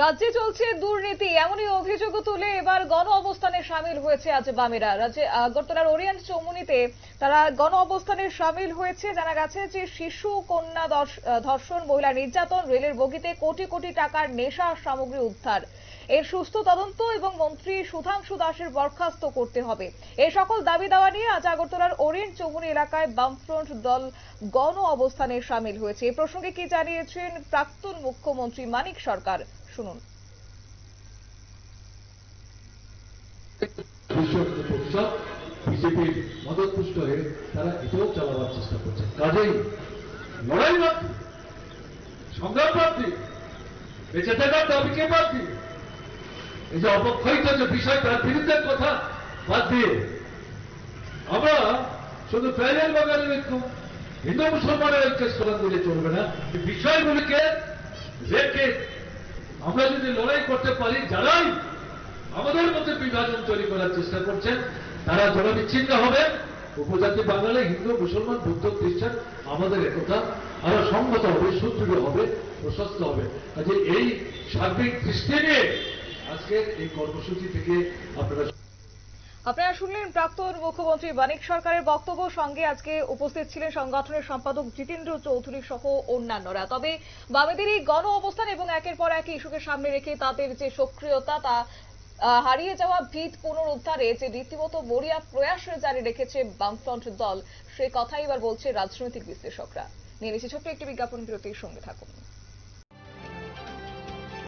রাজ্যে চলছে দুর্নীতি, এমনই অভিযোগ তুলে এবার গণ অবস্থানে সামিল হয়েছে আজ বামেরা। রাজ্যে আগরতলার ওরিয়েন্ট চৌমুহনীতে তারা গণ অবস্থানে সামিল হয়েছে। জানা গেছে যে শিশু কন্যা ধর্ষণ, মহিলা নির্যাতন, রেলের বগিতে কোটি কোটি টাকার নেশা সামগ্রী উদ্ধার, এর সুস্থ তদন্ত এবং মন্ত্রী সুধাংশু দাসের বরখাস্ত করতে হবে। এই সকল দাবি দাওয়া নিয়ে আজ আগরতলার ওরিয়েন্ট চৌমুহনী এলাকায় বামফ্রন্ট দল গণ অবস্থানে সামিল হয়েছে। এই প্রসঙ্গে কি জানিয়েছেন প্রাক্তন মুখ্যমন্ত্রী মানিক সরকার, শুনুন। বিজেপির মদতপুষ্ট হয়ে তারা এটাও চালাবার চেষ্টা করছে। কাজেই লড়াই বাদ দিয়ে, সংগ্রাম বাদ দিয়ে, বেঁচে থাকার দাবিকে বাদ দিয়ে, এই যে অপক্ষিত যে বিষয় তার বিরুদ্ধে কথা বাদ দিয়ে আমরা শুধু ফেরিয়াল বাগানের ঐক্য, হিন্দু মুসলমানের ঐক্যের স্লোগান দিলে চলবে না। এই বিষয়গুলিকে রেখে আমরা যদি লড়াই করতে পারি, যারাই আমাদের মধ্যে বিভাজন তৈরি করার চেষ্টা করছেন তারা জনবিচ্ছিন্ন হবে। উপজাতি বাঙালি, হিন্দু, মুসলমান, বৌদ্ধ, খ্রিস্টান আমাদের একতা আরো সংহত হবে, সুদৃঢ় হবে, প্রশস্ত হবে। কাজে এই সার্বিক দৃষ্টি নিয়ে আজকের এই কর্মসূচি থেকে আপনারা শুনলেন প্রাক্তন মুখ্যমন্ত্রী মানিক সরকারের বক্তব্য। সঙ্গে আজকে উপস্থিত ছিলেন সংগঠনের সম্পাদক জিতেন্দ্র চৌধুরী সহ অন্যান্যরা। তবে বামেদের এই গণ অবস্থান এবং একের পর এক ইস্যুকে সামনে রেখে তাদের যে সক্রিয়তা, তা হারিয়ে যাওয়া ভিত পুনরুদ্ধারে যে রীতিমতো মরিয়া প্রয়াস জারি রেখেছে বামফ্রন্ট দল, সে কথাই এবার বলছে রাজনৈতিক বিশ্লেষকরা। নিয়ে নিচ্ছি ছোট্ট একটি বিজ্ঞাপন বিরতির সঙ্গে থাকুন।